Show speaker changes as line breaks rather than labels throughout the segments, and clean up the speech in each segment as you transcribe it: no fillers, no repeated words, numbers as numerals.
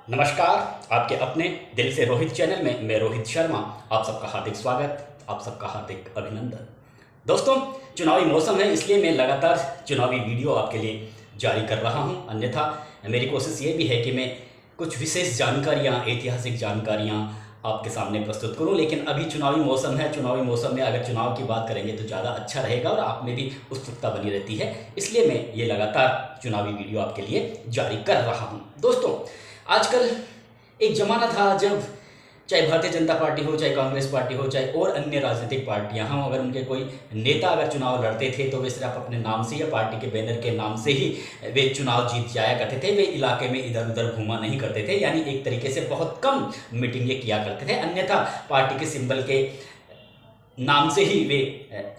नमस्कार। आपके अपने दिल से रोहित चैनल में मैं रोहित शर्मा आप सबका हार्दिक स्वागत, आप सबका हार्दिक अभिनंदन। दोस्तों, चुनावी मौसम है, इसलिए मैं लगातार चुनावी वीडियो आपके लिए जारी कर रहा हूं। अन्यथा मेरी कोशिश ये भी है कि मैं कुछ विशेष जानकारियां, ऐतिहासिक जानकारियां आपके सामने प्रस्तुत करूं। लेकिन अभी चुनावी मौसम है, चुनावी मौसम में अगर चुनाव की बात करेंगे तो ज़्यादा अच्छा रहेगा और आप में भी उत्सुकता बनी रहती है, इसलिए मैं ये लगातार चुनावी वीडियो आपके लिए जारी कर रहा हूँ। दोस्तों, आजकल एक ज़माना था जब चाहे भारतीय जनता पार्टी हो, चाहे कांग्रेस पार्टी हो, चाहे और अन्य राजनीतिक पार्टियां हों, अगर उनके कोई नेता अगर चुनाव लड़ते थे तो वे सिर्फ अपने नाम से या पार्टी के बैनर के नाम से ही वे चुनाव जीत जाया करते थे। वे इलाके में इधर उधर घूमा नहीं करते थे, यानी एक तरीके से बहुत कम मीटिंगें किया करते थे। अन्यथा पार्टी के सिंबल के नाम से ही वे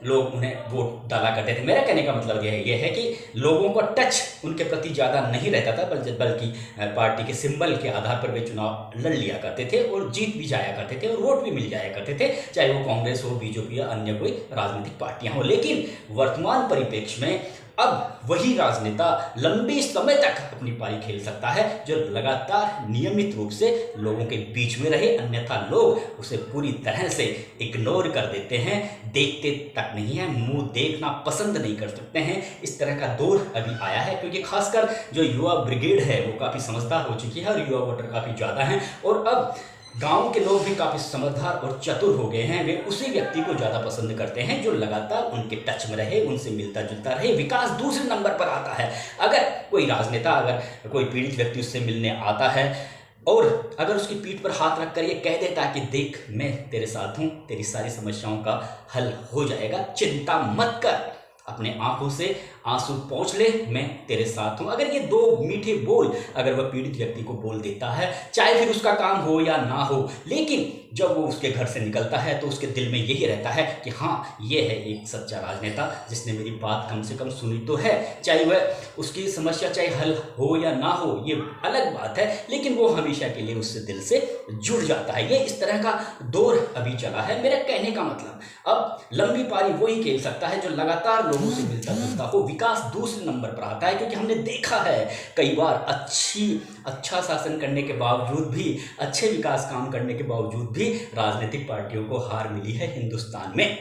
लोग उन्हें वोट डाला करते थे। मेरा कहने का मतलब यह है कि लोगों का टच उनके प्रति ज़्यादा नहीं रहता था, बल्कि पार्टी के सिंबल के आधार पर वे चुनाव लड़ लिया करते थे और जीत भी जाया करते थे और वोट भी मिल जाया करते थे, चाहे वो कांग्रेस हो, बीजेपी या अन्य कोई राजनीतिक पार्टियां हो। लेकिन वर्तमान परिप्रेक्ष्य में अब वही राजनेता लंबे समय तक अपनी पारी खेल सकता है जो लगातार नियमित रूप से लोगों के बीच में रहे, अन्यथा लोग उसे पूरी तरह से इग्नोर कर देते हैं, देखते तक नहीं है, मुंह देखना पसंद नहीं कर सकते हैं। इस तरह का दौर अभी आया है, क्योंकि खासकर जो युवा ब्रिगेड है वो काफ़ी समझदार हो चुकी है और युवा वोटर काफ़ी ज़्यादा हैं और अब गांव के लोग भी काफ़ी समझदार और चतुर हो गए हैं। वे उसी व्यक्ति को ज़्यादा पसंद करते हैं जो लगातार उनके टच में रहे, उनसे मिलता जुलता रहे। विकास दूसरे नंबर पर आता है। अगर कोई राजनेता, अगर कोई पीड़ित व्यक्ति उससे मिलने आता है और अगर उसकी पीठ पर हाथ रखकर ये कह देता कि देख, मैं तेरे साथ हूँ, तेरी सारी समस्याओं का हल हो जाएगा, चिंता मत कर, अपने आंखों से आंसू पोंछ ले, मैं तेरे साथ हूं। अगर ये दो मीठे बोल अगर वह पीड़ित व्यक्ति को बोल देता है, चाहे फिर उसका काम हो या ना हो, लेकिन जब वो उसके घर से निकलता है तो उसके दिल में यही रहता है कि हाँ, ये है एक सच्चा राजनेता जिसने मेरी बात कम से कम सुनी तो है। चाहे वह उसकी समस्या चाहे हल हो या ना हो, ये अलग बात है, लेकिन वो हमेशा के लिए उससे दिल से जुड़ जाता है। ये इस तरह का दौर अभी चला है। मेरा कहने का मतलब, अब लंबी पारी वही खेल सकता है जो लगातार लोगों से मिलता जुलता हो। विकास दूसरे नंबर पर आता है, क्योंकि हमने देखा है कई बार अच्छा शासन करने के बावजूद भी, अच्छे विकास काम करने के बावजूद भी राजनीतिक पार्टियों को हार मिली है हिंदुस्तान में।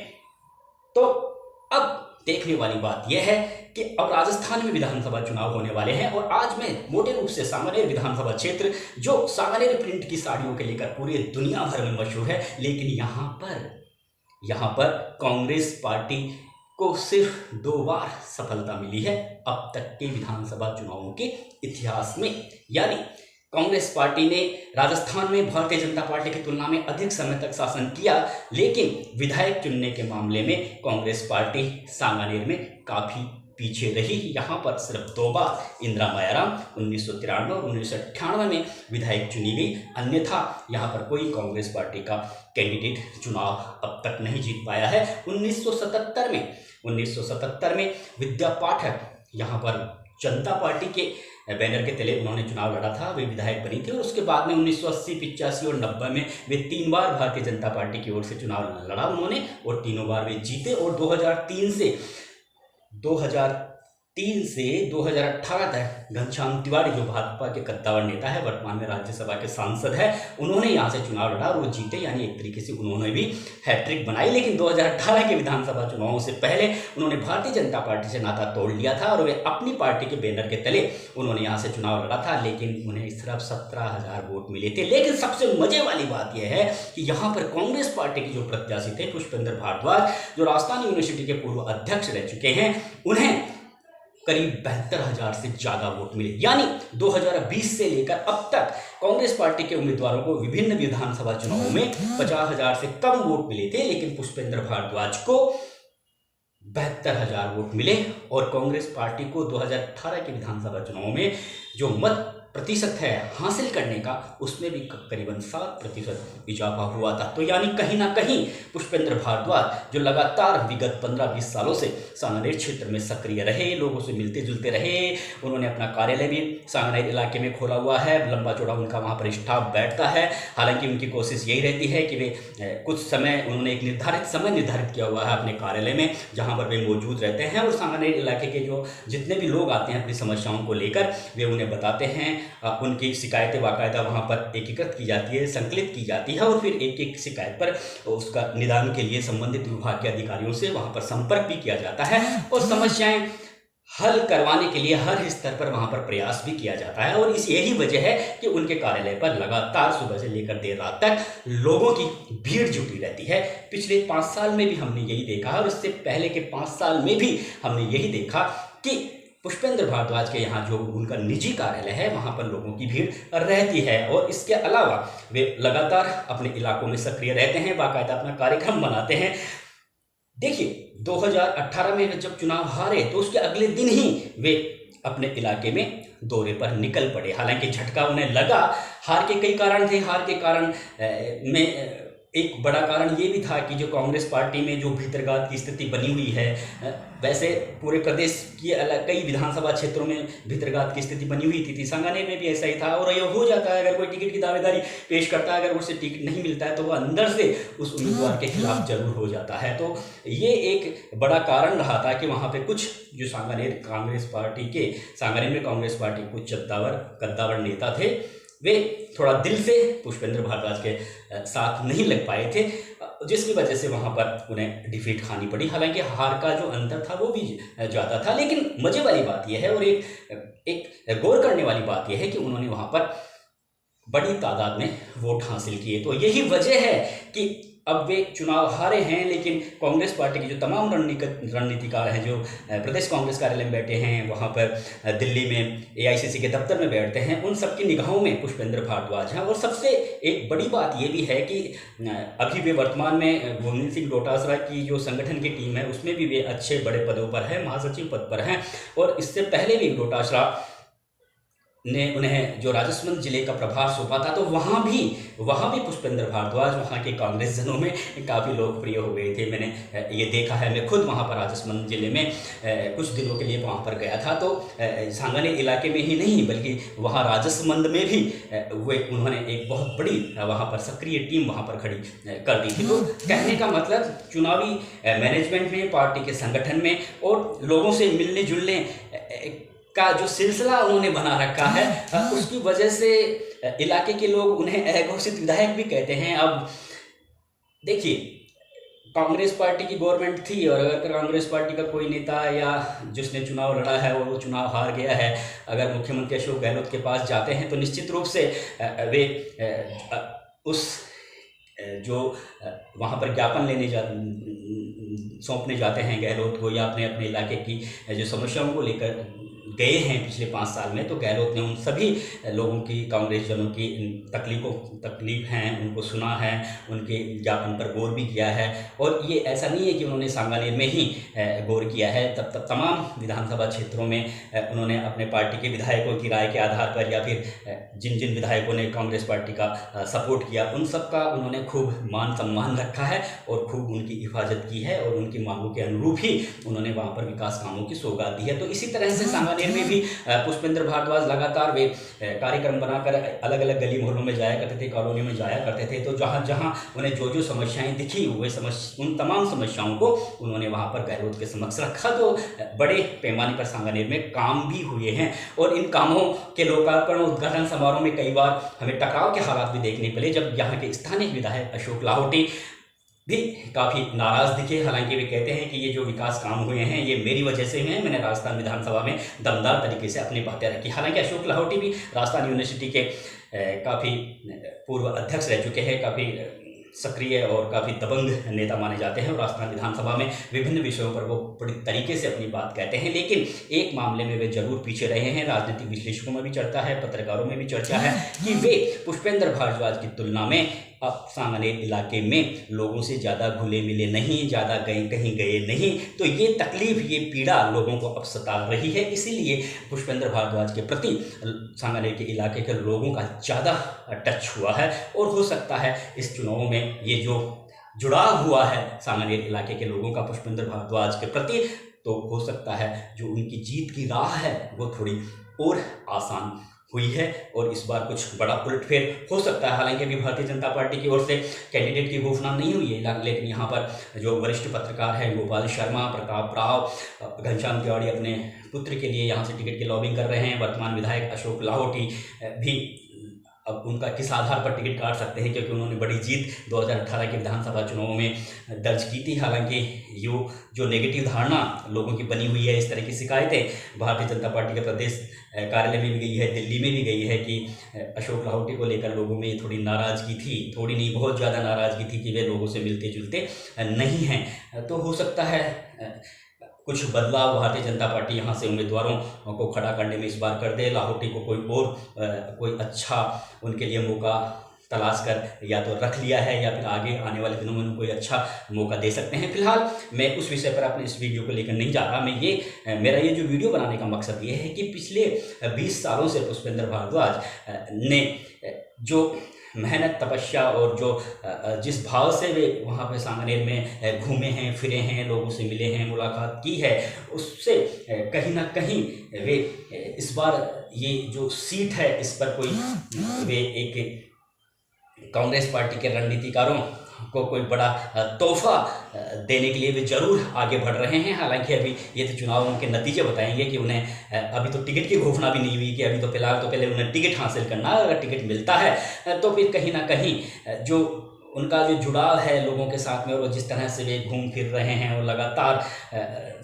तो अब देखने वाली बात यह है कि अब राजस्थान में विधानसभा चुनाव होने वाले हैं और आज मैं मोटे रूप से सांगानेर विधानसभा क्षेत्र, जो सांगानेर प्रिंट की साड़ियों के लेकर पूरी दुनिया भर में मशहूर है, लेकिन यहाँ पर कांग्रेस पार्टी को सिर्फ 2 बार सफलता मिली है अब तक के विधानसभा चुनावों के इतिहास में। यानी कांग्रेस पार्टी ने राजस्थान में भारतीय जनता पार्टी की तुलना में अधिक समय तक शासन किया, लेकिन विधायक चुनने के मामले में कांग्रेस पार्टी सांगानेर में काफ़ी पीछे रही। यहाँ पर सिर्फ 2 बार इंदिरा मायाराम 1993 और 1998 में विधायक चुनी गई, अन्यथा यहाँ पर कोई कांग्रेस पार्टी का कैंडिडेट चुनाव अब तक नहीं जीत पाया है। 1977 में विद्या पाठक यहाँ पर जनता पार्टी के बैनर के तले उन्होंने चुनाव लड़ा था, वे विधायक बनी थी और उसके बाद में 1980, 85 और 90 में वे 3 बार भारतीय जनता पार्टी की ओर से चुनाव लड़ा उन्होंने और तीनों बार वे जीते। और 2003 से 2018 तक घनश्याम तिवारी, जो भाजपा के कद्दावर नेता है, वर्तमान में राज्यसभा के सांसद है, उन्होंने यहाँ से चुनाव लड़ा और वो जीते, यानी एक तरीके से उन्होंने भी हैट्रिक बनाई। लेकिन 2018 के विधानसभा चुनावों से पहले उन्होंने भारतीय जनता पार्टी से नाता तोड़ लिया था और वे अपनी पार्टी के बैनर के तले उन्होंने यहाँ से चुनाव लड़ा था, लेकिन उन्हें सिर्फ 17,000 वोट मिले थे। लेकिन सबसे मजे वाली बात यह है कि यहाँ पर कांग्रेस पार्टी के जो प्रत्याशी थे, पुष्पेंद्र भारद्वाज, जो राजस्थान यूनिवर्सिटी के पूर्व अध्यक्ष रह चुके हैं, उन्हें करीब 72,000 से ज़्यादा वोट मिले। यानी 2020 से लेकर अब तक कांग्रेस पार्टी के उम्मीदवारों को विभिन्न विधानसभा चुनावों में 50,000 से कम वोट मिले थे, लेकिन पुष्पेंद्र भारद्वाज को 72,000 वोट मिले और कांग्रेस पार्टी को 2018 के विधानसभा चुनाव में जो मत प्रतिशत है हासिल करने का, उसमें भी करीबन 7% इजाफा हुआ था। तो यानी कहीं ना कहीं पुष्पेंद्र भारद्वाज, जो लगातार विगत 15-20 सालों से सांगानेर क्षेत्र में सक्रिय रहे, लोगों से मिलते जुलते रहे, उन्होंने अपना कार्यालय भी सांगानेर इलाके में खोला हुआ है, लंबा चौड़ा उनका वहाँ पर स्टाफ बैठता है। हालांकि उनकी कोशिश यही रहती है कि वे कुछ समय, उन्होंने एक निर्धारित समय निर्धारित किया हुआ है अपने कार्यालय में, जहाँ पर वे मौजूद रहते हैं और सांगानेर इलाके के जो जितने भी लोग आते हैं अपनी समस्याओं को लेकर, वे उन्हें बताते हैं उनकी शिकायतें बाकायदा वहाँ पर एकीकृत की जाती है, संकलित की जाती है और फिर एक एक शिकायत पर उसका निदान के लिए संबंधित विभाग के अधिकारियों से वहाँ पर संपर्क भी किया जाता है और समस्याएं हल करवाने के लिए हर स्तर पर वहाँ पर प्रयास भी किया जाता है। और इस यही वजह है कि उनके कार्यालय पर लगातार सुबह से लेकर देर रात तक लोगों की भीड़ जुटी रहती है। पिछले 5 साल में भी हमने यही देखा और उससे पहले के 5 साल में भी हमने यही देखा कि पुष्पेंद्र भारद्वाज के यहाँ जो उनका निजी कार्यालय है वहाँ पर लोगों की भीड़ रहती है। और इसके अलावा वे लगातार अपने इलाकों में सक्रिय रहते हैं, बाकायदा अपना कार्यक्रम बनाते हैं। देखिए 2018 में जब चुनाव हारे तो उसके अगले दिन ही वे अपने इलाके में दौरे पर निकल पड़े। हालांकि झटका उन्हें लगा, हार के कई कारण थे। हार के कारण में एक बड़ा कारण ये भी था कि जो कांग्रेस पार्टी में जो भीतरघात की स्थिति बनी हुई है, वैसे पूरे प्रदेश की अलग कई विधानसभा क्षेत्रों में भीतरघात की स्थिति बनी हुई थी। सांगानेर में भी ऐसा ही था। और यह हो जाता है, अगर कोई टिकट की दावेदारी पेश करता है, अगर उससे टिकट नहीं मिलता है तो वह अंदर से उस उम्मीदवार के खिलाफ जरूर हो जाता है। तो ये एक बड़ा कारण रहा था कि वहाँ पे कुछ जो सांगानेर में कांग्रेस पार्टी कुछ कद्दावर नेता थे, वे थोड़ा दिल से पुष्पेंद्र भारद्वाज के साथ नहीं लग पाए थे, जिसकी वजह से वहाँ पर उन्हें डिफीट खानी पड़ी। हालांकि हार का जो अंतर था वो भी ज़्यादा था, लेकिन मजे वाली बात यह है और एक गौर करने वाली बात यह है कि उन्होंने वहाँ पर बड़ी तादाद में वोट हासिल किए। तो यही वजह है कि अब वे चुनाव हारे हैं, लेकिन कांग्रेस पार्टी के जो तमाम रणनीतिकार हैं, जो प्रदेश कांग्रेस कार्यालय में बैठे हैं, वहाँ पर दिल्ली में AICC के दफ्तर में बैठते हैं, उन सबकी निगाहों में पुष्पेंद्र भारद्वाज हैं। और सबसे एक बड़ी बात ये भी है कि अभी वे वर्तमान में गोविंद सिंह डोटासरा की जो संगठन की टीम है उसमें भी वे अच्छे बड़े पदों पर हैं, महासचिव पद पर हैं। और इससे पहले भी डोटासरा ने उन्हें जो राजसमंद जिले का प्रभार सौंपा था, तो वहाँ भी पुष्पेंद्र भारद्वाज वहाँ के कांग्रेस जनों में काफ़ी लोकप्रिय हो गए थे। मैंने ये देखा है, मैं खुद वहाँ पर राजसमंद जिले में कुछ दिनों के लिए वहाँ पर गया था। तो सांगानेर इलाके में ही नहीं बल्कि वहाँ राजसमंद में भी उन्होंने एक बहुत बड़ी वहाँ पर सक्रिय टीम वहाँ पर खड़ी कर दी थी। तो कहने का मतलब चुनावी मैनेजमेंट में, पार्टी के संगठन में और लोगों से मिलने जुलने का जो सिलसिला उन्होंने बना रखा है, उसकी वजह से इलाके के लोग उन्हें अघोषित विधायक भी कहते हैं। अब देखिए, कांग्रेस पार्टी की गवर्नमेंट थी और अगर कांग्रेस पार्टी का कोई नेता या जिसने चुनाव लड़ा है वो चुनाव हार गया है, अगर मुख्यमंत्री अशोक गहलोत के पास जाते हैं तो निश्चित रूप से वे उस जो वहाँ पर ज्ञापन सौंपने जाते हैं गहलोत को, या अपने इलाके की जो समस्याओं को लेकर गए हैं पिछले 5 साल में, तो गहलोत ने उन सभी लोगों की, कांग्रेस जनों की तकलीफ हैं उनको सुना है, उनके ज्ञापन पर गौर भी किया है। और ये ऐसा नहीं है कि उन्होंने सांगानेर में ही गौर किया है, तब तमाम विधानसभा क्षेत्रों में उन्होंने अपने पार्टी के विधायकों की राय के आधार पर या फिर जिन विधायकों ने कांग्रेस पार्टी का सपोर्ट किया उन सब का उन्होंने खूब मान सम्मान रखा है और खूब उनकी हिफाजत की है और उनकी मांगों के अनुरूप ही उन्होंने वहाँ पर विकास कामों की सौगात दी है। तो इसी तरह से सांगानेर में भी पुष्पेंद्र भारद्वाज लगातार वे कार्यक्रम बनाकर अलग अलग गली मोहल्लों में जाया करते थे, कॉलोनियों में जाया करते थे। तो जहाँ जहाँ उन्हें जो समस्याएं दिखी उन तमाम समस्याओं को उन्होंने वहाँ पर गहलोत के समक्ष रखा। तो बड़े पैमाने पर सांगानेर में काम भी हुए हैं और इन कामों के लोकार्पण और उद्घाटन समारोह में कई बार हमें टकराव के हालात भी देखने पड़े, जब यहाँ के स्थानीय विधायक अशोक लाहोटी भी काफ़ी नाराज़ दिखे। हालांकि वे कहते हैं कि ये जो विकास काम हुए हैं ये मेरी वजह से हुए हैं, मैंने राजस्थान विधानसभा में दमदार तरीके से अपनी बातें रखी। हालांकि अशोक लाहोटी भी राजस्थान यूनिवर्सिटी के काफ़ी पूर्व अध्यक्ष रह चुके हैं, काफ़ी सक्रिय और काफ़ी दबंग नेता माने जाते हैं और राजस्थान विधानसभा में विभिन्न विषयों पर वो बड़ी तरीके से अपनी बात कहते हैं। लेकिन एक मामले में वे जरूर पीछे रहे हैं, राजनीतिक विश्लेषकों में भी चर्चा है, पत्रकारों में भी चर्चा है कि वे पुष्पेंद्र भारद्वाज की तुलना में अब सांगानेर इलाके में लोगों से ज़्यादा घुले मिले नहीं, ज़्यादा कहीं गए नहीं। तो ये तकलीफ, ये पीड़ा लोगों को अब सता रही है। इसीलिए पुष्पेंद्र भारद्वाज के प्रति सांगानेर के इलाके के लोगों का ज़्यादा टच हुआ है और हो सकता है इस चुनाव में ये जो जुड़ाव हुआ है सांगानेर इलाके के लोगों का पुष्पेंद्र भारद्वाज के प्रति, तो हो सकता है जो उनकी जीत की राह है वो थोड़ी और आसान हुई है और इस बार कुछ बड़ा उलटफेर हो सकता है। हालांकि अभी भारतीय जनता पार्टी की ओर से कैंडिडेट की घोषणा नहीं हुई है, लेकिन यहाँ पर जो वरिष्ठ पत्रकार हैं गोपाल शर्मा, प्रताप राव, घनश्याम तिवारी अपने पुत्र के लिए यहाँ से टिकट की लॉबिंग कर रहे हैं। वर्तमान विधायक अशोक लाहोटी भी अब उनका किस आधार पर टिकट काट सकते हैं, क्योंकि उन्होंने बड़ी जीत 2018 के विधानसभा चुनावों में दर्ज की थी। हालांकि जो नेगेटिव धारणा लोगों की बनी हुई है, इस तरह की शिकायतें भारतीय जनता पार्टी के प्रदेश कार्यालय में भी गई है, दिल्ली में भी गई है कि अशोक लाहोटी को लेकर लोगों में थोड़ी नाराज़गी थी, थोड़ी नहीं बहुत ज़्यादा नाराज़गी थी कि वे लोगों से मिलते जुलते नहीं हैं। तो हो सकता है कुछ बदलाव भारतीय जनता पार्टी यहाँ से उम्मीदवारों को खड़ा करने में इस बार कर दे। लाहोटी को कोई अच्छा उनके लिए मौका तलाश कर या तो रख लिया है या फिर आगे आने वाले दिनों में उनको कोई अच्छा मौका दे सकते हैं। फिलहाल मैं उस विषय पर अपने इस वीडियो को लेकर नहीं जा रहा। मेरा ये जो वीडियो बनाने का मकसद ये है कि पिछले 20 सालों से पुष्पेंद्र भारद्वाज ने जो मेहनत, तपस्या और जो जिस भाव से वे वहाँ पे सांगनेर में घूमे हैं, फिरे हैं, लोगों से मिले हैं, मुलाकात की है, उससे कहीं ना कहीं वे इस बार ये जो सीट है इस पर वे एक कांग्रेस पार्टी के रणनीतिकारों को कोई बड़ा तोहफा देने के लिए वे जरूर आगे बढ़ रहे हैं। हालांकि अभी ये तो चुनावों के नतीजे बताएंगे कि उन्हें अभी तो टिकट की घोषणा भी नहीं हुई कि अभी तो फिलहाल तो पहले उन्हें टिकट हासिल करना है। अगर टिकट मिलता है तो फिर कहीं ना कहीं जो उनका जो जुड़ाव है लोगों के साथ में और जिस तरह से वे घूम फिर रहे हैं और लगातार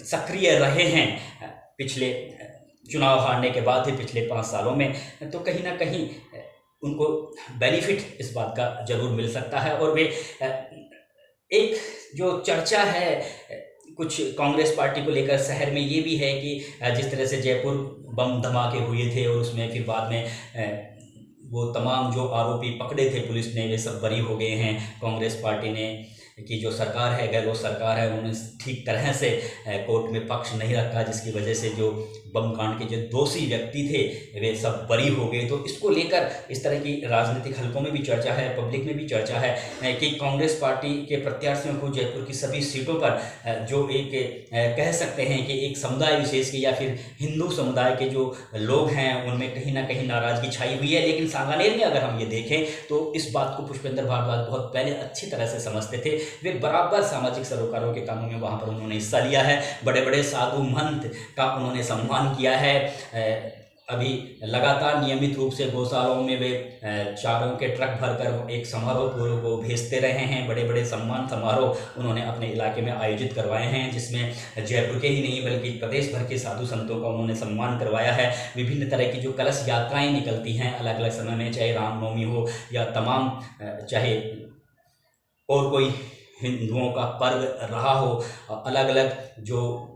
सक्रिय रहे हैं पिछले चुनाव हारने के बाद ही पिछले 5 सालों में, तो कहीं ना कहीं उनको बेनिफिट इस बात का जरूर मिल सकता है। और वे एक जो चर्चा है कुछ कांग्रेस पार्टी को लेकर शहर में ये भी है कि जिस तरह से जयपुर बम धमाके हुए थे और उसमें फिर बाद में वो तमाम जो आरोपी पकड़े थे पुलिस ने वे सब बरी हो गए हैं। कांग्रेस पार्टी ने की जो सरकार है, गैर वो सरकार है, उन्होंने ठीक तरह से कोर्ट में पक्ष नहीं रखा, जिसकी वजह से जो बम कांड के जो दोषी व्यक्ति थे वे सब बरी हो गए। तो इसको लेकर इस तरह की राजनीतिक हलकों में भी चर्चा है, पब्लिक में भी चर्चा है कि कांग्रेस पार्टी के प्रत्याशियों को जयपुर की सभी सीटों पर जो एक कह सकते हैं कि एक समुदाय विशेष के या फिर हिंदू समुदाय के जो लोग हैं उनमें कहीं ना कहीं नाराजगी छाई हुई है। लेकिन सांगानेर में अगर हम ये देखें तो इस बात को पुष्पेंद्र भारद्वाज बहुत पहले अच्छी तरह से समझते थे। वे बराबर सामाजिक सरोकारों के कामों में वहाँ पर उन्होंने हिस्सा लिया है। बड़े बड़े साधु महंत का उन्होंने सम्मान किया है। अभी लगातार नियमित रूप से गौशालाओं में वे चारों के ट्रक भरकर एक समारोह को भेजते रहे हैं। बड़े बड़े सम्मान समारोह उन्होंने अपने इलाके में आयोजित करवाए हैं, जिसमें जयपुर के ही नहीं बल्कि प्रदेश भर के साधु संतों का उन्होंने सम्मान करवाया है। विभिन्न तरह की जो कलश यात्राएं निकलती हैं अलग अलग समय में, चाहे रामनवमी हो या तमाम चाहे और कोई हिंदुओं का पर्व रहा हो, अलग अलग जो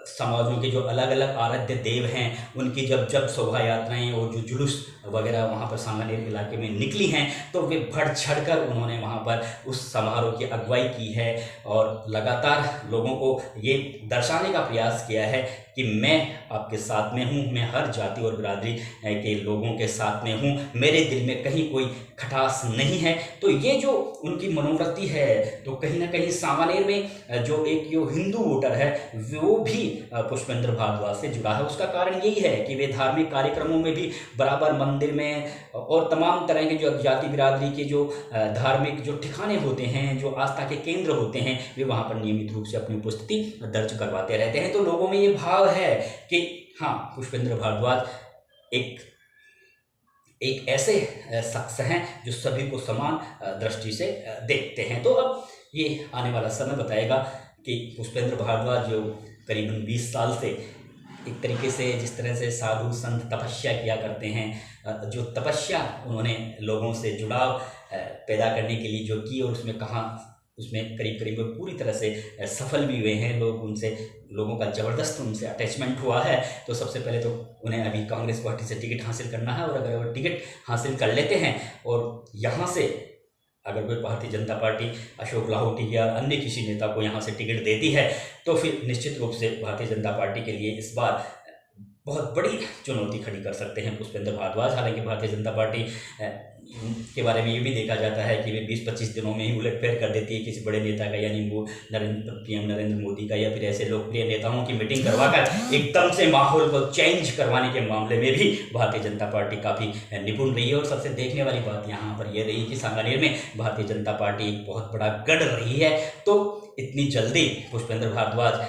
समाजों के जो अलग अलग आराध्य देव हैं उनकी जब शोभा यात्राएँ और जो जुलूस वगैरह वहाँ पर सांगानेर इलाके में निकली हैं तो वे बढ़ चढ़कर उन्होंने वहाँ पर उस समारोह की अगुवाई की है और लगातार लोगों को ये दर्शाने का प्रयास किया है कि मैं आपके साथ में हूँ, मैं हर जाति और बिरादरी के लोगों के साथ में हूँ, मेरे दिल में कहीं कोई खटास नहीं है। तो ये जो उनकी मनोवृत्ति है तो कहीं ना कहीं सांगानेर में जो एक जो हिंदू वोटर है वो भी पुष्पेंद्र भारद्वाज से जुड़ा है। उसका कारण यही है कि वे धार्मिक कार्यक्रमों में भी बराबर मंदिर में और तमाम तरह के जो जाति बिरादरी के जो धार्मिक जो ठिकाने होते हैं, जो आस्था के केंद्र होते हैं, वे वहाँ पर नियमित रूप से अपनी उपस्थिति दर्ज करवाते रहते हैं। तो लोगों में ये भाव है कि हाँ, पुष्पेंद्र भारद्वाज एक ऐसे शख्स हैं जो सभी को समान दृष्टि से देखते हैं। तो अब ये आने वाला समय बताएगा कि पुष्पेंद्र भारद्वाज जो करीबन 20 साल से एक तरीके से जिस तरह से साधु संत तपस्या किया करते हैं, जो तपस्या उन्होंने लोगों से जुड़ाव पैदा करने के लिए जो की और उसमें करीब करीब पूरी तरह से सफल भी हुए हैं। लोगों का ज़बरदस्त उनसे अटैचमेंट हुआ है। तो सबसे पहले तो उन्हें अभी कांग्रेस पार्टी से टिकट हासिल करना है और अगर वो टिकट हासिल कर लेते हैं और यहाँ से अगर कोई भारतीय जनता पार्टी अशोक लाहोटी या अन्य किसी नेता को यहाँ से टिकट देती है तो फिर निश्चित रूप से भारतीय जनता पार्टी के लिए इस बार बहुत बड़ी चुनौती खड़ी कर सकते हैं पुष्पेंद्र भारद्वाज। हालांकि भारतीय जनता पार्टी के बारे में ये भी देखा जाता है कि वे 20-25 दिनों में ही उलटफेर कर देती है किसी बड़े नेता का, यानी वो पीएम नरेंद्र मोदी का या फिर ऐसे लोकप्रिय नेताओं की मीटिंग करवाकर एकदम से माहौल को चेंज करवाने के मामले में भी भारतीय जनता पार्टी काफ़ी निपुण रही है। और सबसे देखने वाली बात यहाँ पर यह रही कि सांगानेर में भारतीय जनता पार्टी एक बहुत बड़ा गढ़ रही है। तो इतनी जल्दी पुष्पेंद्र भारद्वाज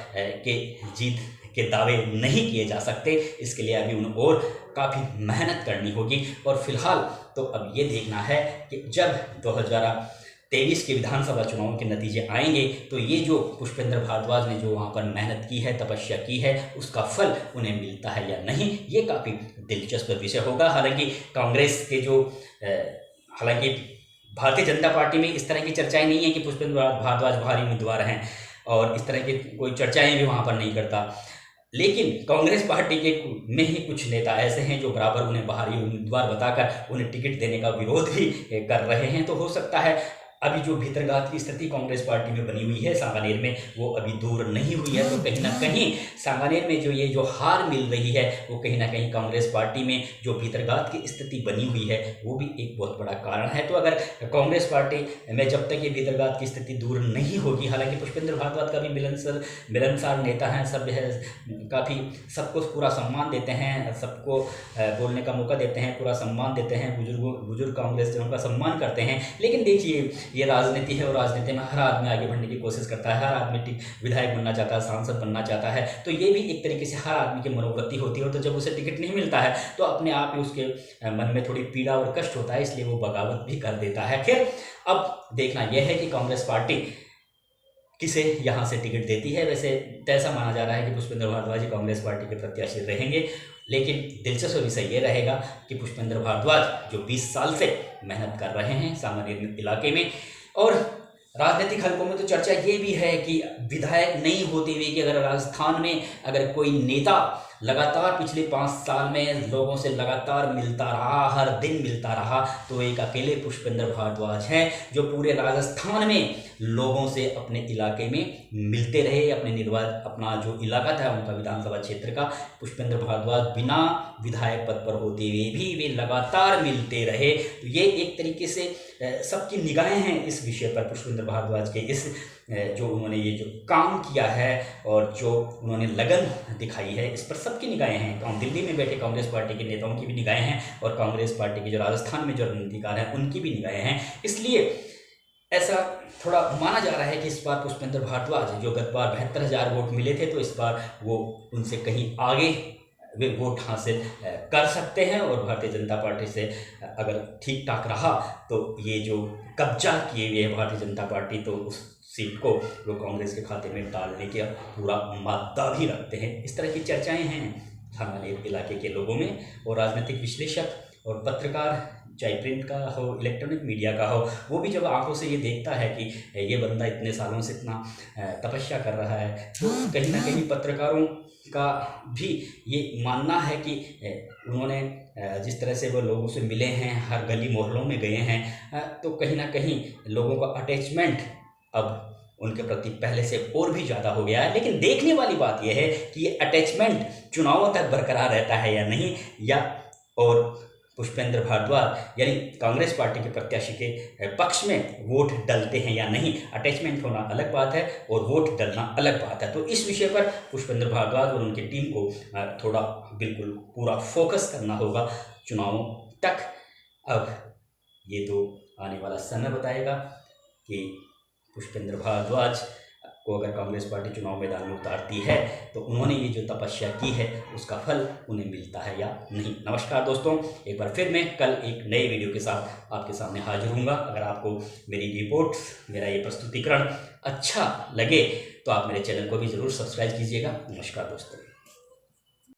के जीत के दावे नहीं किए जा सकते, इसके लिए अभी उन्हें और काफ़ी मेहनत करनी होगी। और फिलहाल तो अब ये देखना है कि जब 2023 के विधानसभा चुनाव के नतीजे आएंगे तो ये जो पुष्पेंद्र भारद्वाज ने जो वहाँ पर मेहनत की है, तपस्या की है, उसका फल उन्हें मिलता है या नहीं, ये काफ़ी दिलचस्प विषय होगा। हालांकि कांग्रेस के जो हालांकि भारतीय जनता पार्टी में इस तरह की चर्चाएं नहीं है कि पुष्पेंद्र भारद्वाज भारी उम्मीदवार हैं, और इस तरह की कोई चर्चाएं भी वहाँ पर नहीं करता। लेकिन कांग्रेस पार्टी के में ही कुछ नेता ऐसे हैं जो बराबर उन्हें बाहरी उम्मीदवार बताकर उन्हें टिकट देने का विरोध भी कर रहे हैं। तो हो सकता है अभी जो भीतरघात की स्थिति कांग्रेस पार्टी में बनी हुई है सांगानेर में, वो अभी दूर नहीं हुई है। तो कहीं ना कहीं सांगानेर में जो ये जो हार मिल रही है, वो कहीं ना कहीं कांग्रेस पार्टी में जो भीतरघात की स्थिति बनी हुई है, वो भी एक बहुत बड़ा कारण है। तो अगर कांग्रेस पार्टी में जब तक ये भीतरघात की स्थिति दूर नहीं होगी, हालांकि पुष्पेंद्र भारद्वाज का भी मिलनसार नेता हैं, सब है काफ़ी सबको पूरा सम्मान देते हैं, सबको बोलने का मौका देते हैं, पूरा सम्मान देते हैं, बुजुर्ग कांग्रेस जनों का सम्मान करते हैं। लेकिन देखिए ये राजनीति है, और राजनीति में हर आदमी आगे बढ़ने की कोशिश करता है, हर आदमी विधायक बनना चाहता है, सांसद बनना चाहता है। तो ये भी एक तरीके से हर आदमी की मनोवृत्ति होती है। तो जब उसे टिकट नहीं मिलता है तो अपने आप ही उसके मन में थोड़ी पीड़ा और कष्ट होता है, इसलिए वो बगावत भी कर देता है। खैर अब देखना यह है कि कांग्रेस पार्टी किसे यहाँ से टिकट देती है। वैसे ऐसा माना जा रहा है कि पुष्पेंद्र भारद्वाज कांग्रेस पार्टी के प्रत्याशी रहेंगे, लेकिन दिलचस्प विषय ये रहेगा कि पुष्पेंद्र भारद्वाज जो 20 साल से मेहनत कर रहे हैं सांगानेर इलाके में, और राजनीतिक हलकों में तो चर्चा ये भी है कि विधायक नहीं होते हुए कि अगर राजस्थान में अगर कोई नेता लगातार पिछले 5 साल में लोगों से लगातार मिलता रहा, हर दिन मिलता रहा, तो एक अकेले पुष्पेंद्र भारद्वाज हैं जो पूरे राजस्थान में लोगों से अपने इलाके में मिलते रहे। अपना जो इलाका था उनका विधानसभा क्षेत्र का, पुष्पेंद्र भारद्वाज बिना विधायक पद पर होते हुए भी वे लगातार मिलते रहे। तो ये एक तरीके से सबकी निगाहें हैं इस विषय पर, पुष्पेंद्र भारद्वाज के इस जो उन्होंने ये जो काम किया है और जो उन्होंने लगन दिखाई है, इस पर सबकी निगाहें हैं। दिल्ली में बैठे कांग्रेस पार्टी के नेताओं की भी निगाहें हैं, और कांग्रेस पार्टी के जो राजस्थान में जो रणनीतिकार हैं उनकी भी निगाहें हैं। इसलिए ऐसा थोड़ा माना जा रहा है कि इस बार पुष्पेंद्र भारद्वाज जो गत बार 72,000 वोट मिले थे, तो इस बार वो उनसे कहीं आगे वे वोट हासिल कर सकते हैं। और भारतीय जनता पार्टी से अगर ठीक ठाक रहा तो ये जो कब्जा किए हुए है भारतीय जनता पार्टी, तो उस सीट को वो कांग्रेस के खाते में डालने का पूरा मादा भी रखते हैं। इस तरह की चर्चाएं हैं सांगानेर इलाके के लोगों में, और राजनीतिक विश्लेषक और पत्रकार, चाहे प्रिंट का हो, इलेक्ट्रॉनिक मीडिया का हो, वो भी जब आंखों से ये देखता है कि ये बंदा इतने सालों से इतना तपस्या कर रहा है, तो कहीं ना कहीं पत्रकारों का भी ये मानना है कि उन्होंने जिस तरह से वो लोगों से मिले हैं, हर गली मोहल्लों में गए हैं, तो कहीं ना कहीं लोगों का अटैचमेंट अब उनके प्रति पहले से और भी ज़्यादा हो गया है। लेकिन देखने वाली बात यह है कि ये अटैचमेंट चुनावों तक बरकरार रहता है या नहीं, या और पुष्पेंद्र भारद्वाज यानी कांग्रेस पार्टी के प्रत्याशी के पक्ष में वोट डलते हैं या नहीं। अटैचमेंट होना अलग बात है और वोट डलना अलग बात है। तो इस विषय पर पुष्पेंद्र भारद्वाज और उनकी टीम को थोड़ा बिल्कुल पूरा फोकस करना होगा चुनावों तक। अब ये तो आने वाला समय बताएगा कि पुष्पेंद्र भारद्वाज को अगर कांग्रेस पार्टी चुनाव मैदान में उतारती है तो उन्होंने ये जो तपस्या की है उसका फल उन्हें मिलता है या नहीं। नमस्कार दोस्तों, एक बार फिर मैं कल एक नए वीडियो के साथ आपके सामने हाजिर हूँगा। अगर आपको मेरी रिपोर्ट्स, मेरा ये प्रस्तुतिकरण अच्छा लगे तो आप मेरे चैनल को भी ज़रूर सब्सक्राइब कीजिएगा। नमस्कार दोस्तों।